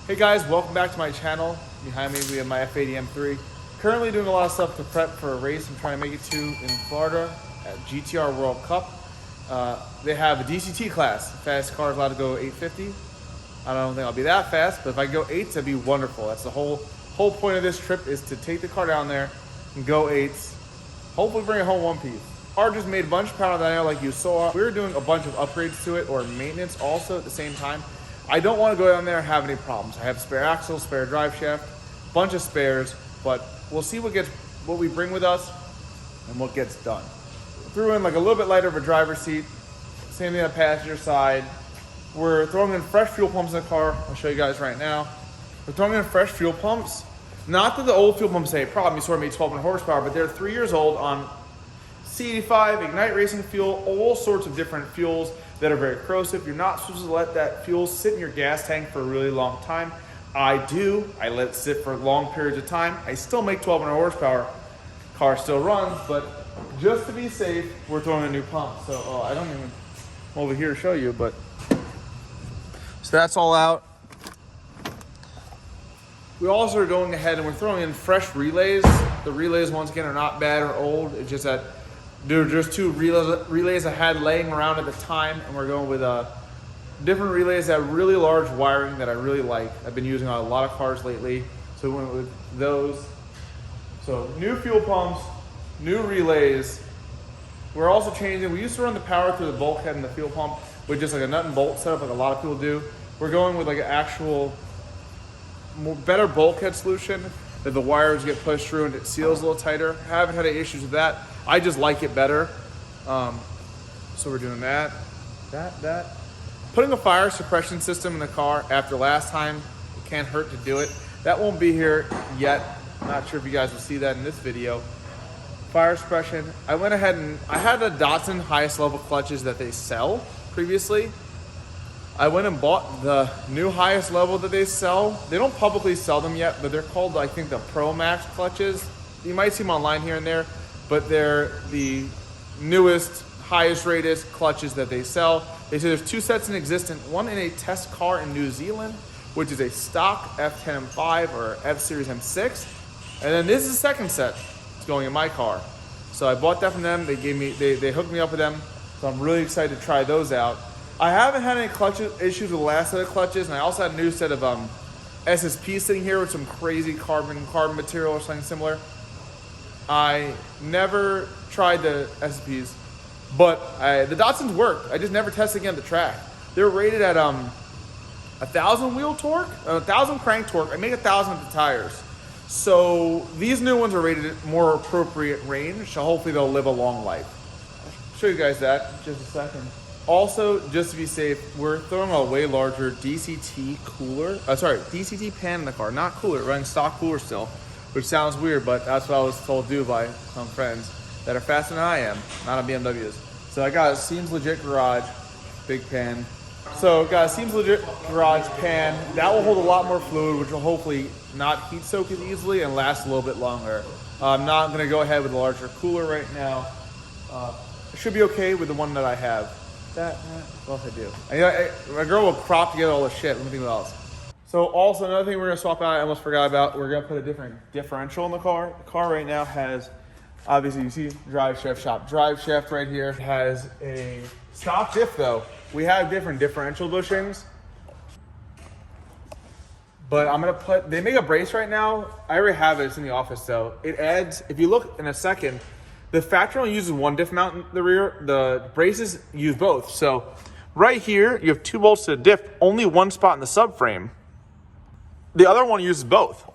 Hey guys, welcome back to my channel. Behind me we have my F80 M3. Currently doing a lot of stuff to prep for a race I'm trying to make it to in Florida at GTR World Cup. They have a DCT class. The fastest car is allowed to go 850. I don't think I'll be that fast, but if I go 8s, that'd be wonderful. That's the whole point of this trip, is to take the car down there and go 8s. Hopefully bring it home one piece. Car just made a bunch of power dyno like you saw. We were doing a bunch of upgrades to it, or maintenance also at the same time. I don't want to go down there and have any problems. I have spare axle, spare drive shaft, bunch of spares, but we'll see what we bring with us and what gets done. Threw in like a little bit lighter of a driver's seat, same thing on the passenger side. We're throwing in fresh fuel pumps in the car. I'll show you guys right now. We're throwing in fresh fuel pumps. Not that the old fuel pumps say a problem, you sort of made 1,200 horsepower, but they're 3 years old on C85, Ignite Racing fuel, all sorts of different fuels that are very corrosive. You're not supposed to let that fuel sit in your gas tank for a really long time. I do. I let it sit for long periods of time. I still make 1,200 horsepower. Car still runs, but just to be safe, we're throwing a new pump. So I don't even over here to show you, but so that's all out. We also are going ahead and we're throwing in fresh relays. The relays, once again, are not bad or old. It's just that there are just two relays I had laying around at the time, and we're going with different relays that have really large wiring that I really like. I've been using on a lot of cars lately, so we went with those. So new fuel pumps, new relays. We're also changing. We used to run the power through the bulkhead and the fuel pump with just like a nut and bolt setup like a lot of people do. We're going with like an actual better bulkhead solution that the wires get pushed through and it seals a little tighter. I haven't had any issues with that. I just like it better. So we're doing that. Putting a fire suppression system in the car after last time, it can't hurt to do it. That won't be here yet. I'm not sure if you guys will see that in this video. Fire suppression. I went ahead and I had the Dodson highest level clutches that they sell previously. I went and bought the new highest level that they sell. They don't publicly sell them yet, but they're called, I think, the Pro Max clutches. You might see them online here and there, but they're the newest, highest rated clutches that they sell. They say there's 2 sets in existence, one in a test car in New Zealand, which is a stock F10 M5 or F Series M6. And then this is the second set. It's going in my car. So I bought that from them. They hooked me up with them. So I'm really excited to try those out. I haven't had any issues with the last set of clutches, and I also had a new set of SSPs sitting here with some crazy carbon material or something similar. I never tried the SSPs, but the Dotsons worked. I just never tested again at the track. They're rated at 1,000 wheel torque, 1,000 crank torque. I make 1,000 at the tires. So these new ones are rated at more appropriate range, so hopefully they'll live a long life. I'll show you guys that in just a second. Also, just to be safe, we're throwing a way larger DCT pan in the car. Not cooler, running stock cooler still, which sounds weird, but that's what I was told to do by some friends that are faster than I am, not on BMWs. So I got a Seems Legit Garage, big pan. So got a Seems Legit Garage pan. That will hold a lot more fluid, which will hopefully not heat soak as easily and last a little bit longer. I'm not gonna go ahead with a larger cooler right now. It should be okay with the one that I have. What else I do? My girl will crop together all the shit. Let me think what else. So also another thing we're gonna swap out, I almost forgot about, we're gonna put a different differential in the car. The car right now has, obviously you see drive shaft right here. It has a stock diff though. We have different differential bushings, but I'm gonna they make a brace right now. I already have it, it's in the office though. It adds, if you look in a second, the factory only uses one diff mount in the rear. The braces use both. So right here, you have 2 bolts to the diff, only one spot in the subframe. The other one uses both.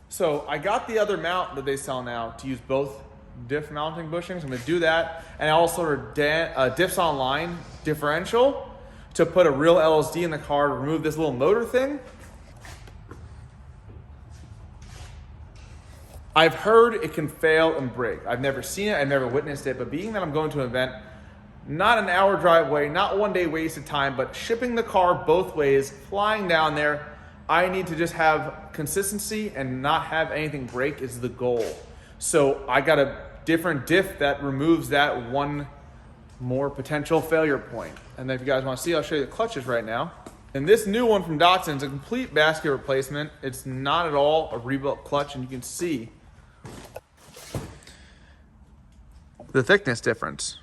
So I got the other mount that they sell now to use both diff mounting bushings. I'm gonna do that. And I also ordered Diffs Online differential to put a real LSD in the car to remove this little motor thing. I've heard it can fail and break. I've never seen it, I've never witnessed it, but being that I'm going to an event, not an hour drive away, not 1 day wasted time, but shipping the car both ways, flying down there, I need to just have consistency and not have anything break is the goal. So I got a different diff that removes that one more potential failure point. And then if you guys want to see, I'll show you the clutches right now. And this new one from Dodson is a complete basket replacement. It's not at all a rebuilt clutch, and you can see the thickness difference.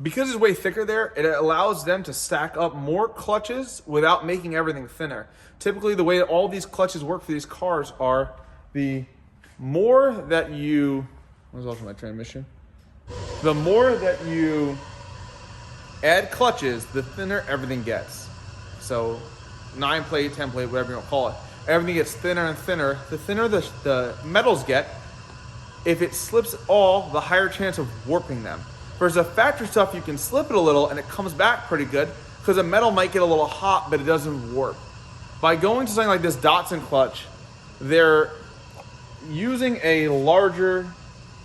Because it's way thicker there, it allows them to stack up more clutches without making everything thinner. Typically, the way all these clutches work for these cars are the more that you, what's also my transmission? The more that you add clutches, the thinner everything gets. So 9 plate, 10 plate, whatever you want to call it, everything gets thinner and thinner. The thinner the metals get, if it slips all, the higher chance of warping them. Versus the factory stuff, you can slip it a little and it comes back pretty good because the metal might get a little hot, but it doesn't warp. By going to something like this Dodson clutch, they're using a larger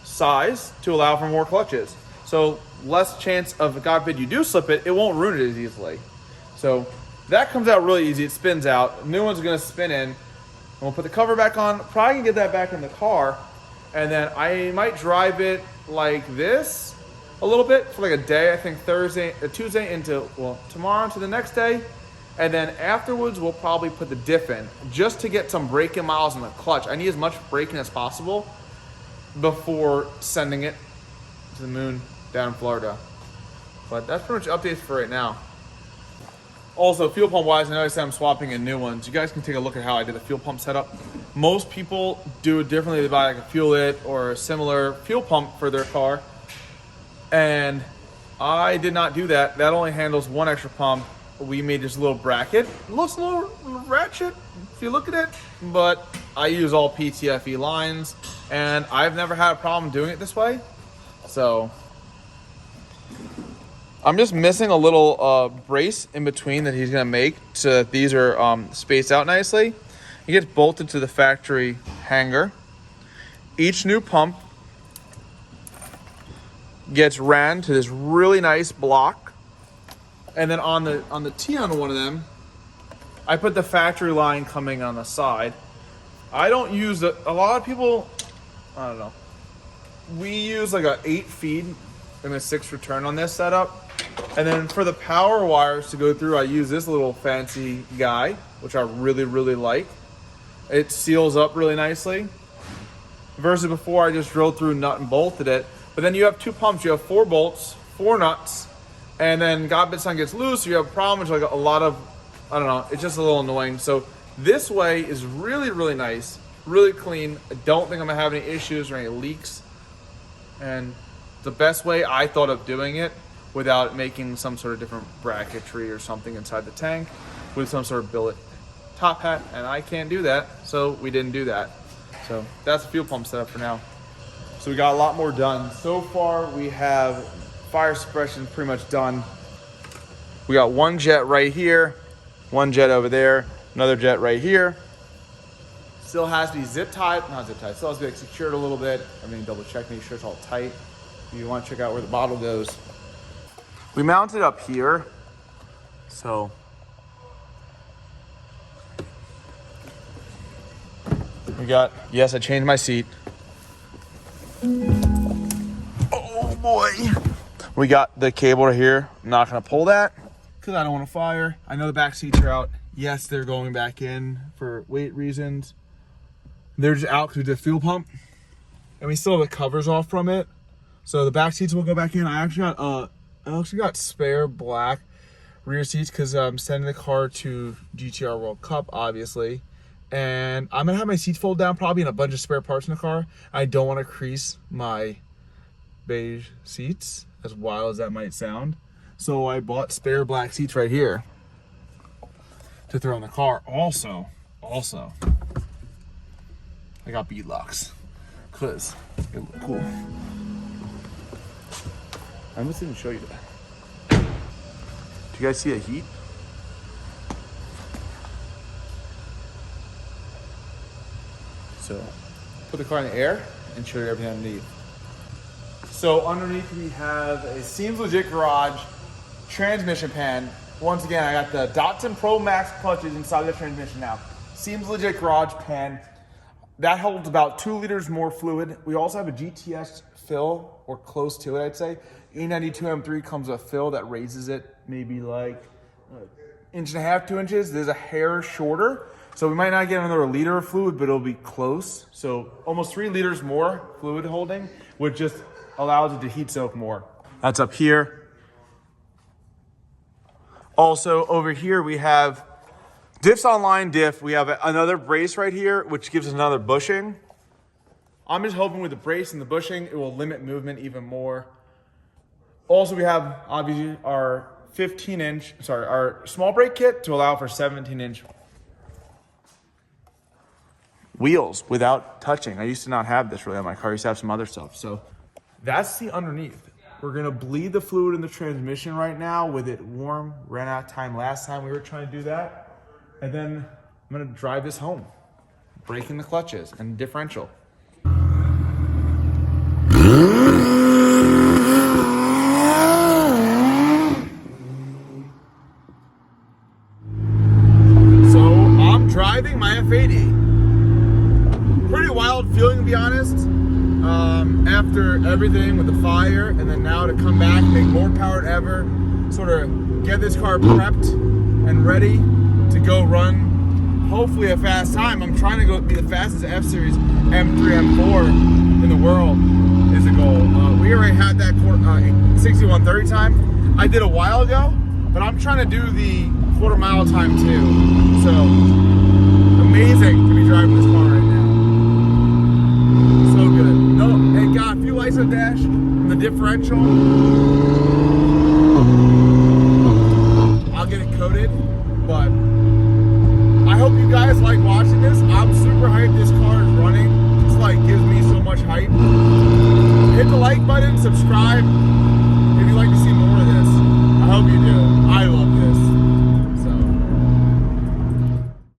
size to allow for more clutches. So less chance of, God forbid you do slip it, it won't ruin it as easily. So that comes out really easy. It spins out. New one's gonna spin in. And we'll put the cover back on. Probably can get that back in the car. And then I might drive it like this a little bit for like a day. I think Tuesday into, well, tomorrow into the next day. And then afterwards, we'll probably put the diff in just to get some braking miles in the clutch. I need as much braking as possible before sending it to the moon down in Florida. But that's pretty much updates for right now. Also, fuel pump wise, I noticed I'm swapping in new ones. You guys can take a look at how I did the fuel pump setup. Most people do it differently. They buy like a Fuel It or a similar fuel pump for their car. And I did not do that. That only handles one extra pump. We made this little bracket. It looks a little ratchet if you look at it, but I use all PTFE lines and I've never had a problem doing it this way. So I'm just missing a little brace in between that he's gonna make so that these are spaced out nicely. It gets bolted to the factory hanger. Each new pump gets ran to this really nice block. And then on the T on one of them, I put the factory line coming on the side. I don't use a lot of people, I don't know. We use like a 8 feed and a 6 return on this setup. And then for the power wires to go through, I use this little fancy guy, which I really, really like. It seals up really nicely. Versus before I just drilled through nut and bolted it. But then you have 2 pumps, you have 4 bolts, 4 nuts, and then God forbid something gets loose, you have a problem, which like a lot of, I don't know, it's just a little annoying. So this way is really, really nice, really clean. I don't think I'm gonna have any issues or any leaks. And the best way I thought of doing it without making some sort of different bracketry or something inside the tank with some sort of billet top hat, and I can't do that, so we didn't do that. So that's the fuel pump setup for now. So we got a lot more done. So far we have fire suppression pretty much done. We got 1 jet right here, 1 jet over there, another jet right here. Still has to be zip tied, not zip tied, still has to be like secured a little bit. I mean, double check, make sure it's all tight. If you want to check out where the bottle goes. We mounted up here, so we got, yes, I changed my seat. Oh boy. We got the cable right here. I'm not gonna pull that because I don't want to fire. I know the back seats are out. Yes, they're going back in for weight reasons. They're just out because we did fuel pump. And we still have the covers off from it. So the back seats will go back in. I actually got spare black rear seats because I'm sending the car to GTR World Cup, obviously. And I'm gonna have my seats fold down probably and a bunch of spare parts in the car. I don't want to crease my beige seats, as wild as that might sound. So I bought spare black seats right here to throw in the car. Also, I got bead locks because it look cool. I must even show you that. Do you guys see the heat? So put the car in the air and show you everything underneath. So underneath we have a Seems Legit Garage transmission pan. Once again, I got the Dodson Pro Max clutches inside the transmission now. Seems Legit Garage pan. That holds about 2 liters more fluid. We also have a GTS fill, or close to it, I'd say. E92 M3 comes with a fill that raises it maybe like inch and a half, 2 inches. There's a hair shorter. So we might not get another liter of fluid, but it'll be close. So almost 3 liters more fluid holding, which just allows it to heat soak more. That's up here. Also over here we have diffs online diff. We have another brace right here, which gives us another bushing. I'm just hoping with the brace and the bushing, it will limit movement even more. Also, we have obviously our our small brake kit to allow for 17-inch wheels without touching. I used to not have this really on my car. I used to have some other stuff. So that's the underneath. We're gonna bleed the fluid in the transmission right now with it warm. Ran out of time last time we were trying to do that. And then I'm gonna drive this home, braking the clutches and differential. So I'm driving my F80. Pretty wild feeling, to be honest. After everything with the fire, and then now to come back, make more power than ever, sort of get this car prepped and ready to go run hopefully a fast time. I'm trying to go be the fastest F-Series M3, M4 in the world is the goal. We already had that 61:30 time I did a while ago, but I'm trying to do the quarter-mile time too. So amazing to be driving this car right now. So good. No, it got a few lights on the dash from the differential. I'll get it coated, but I hope you guys like watching this. I'm super hyped this car is running. It's like gives me so much hype. Hit the like button, subscribe if you'd like to see more of this. I hope you do. I love it.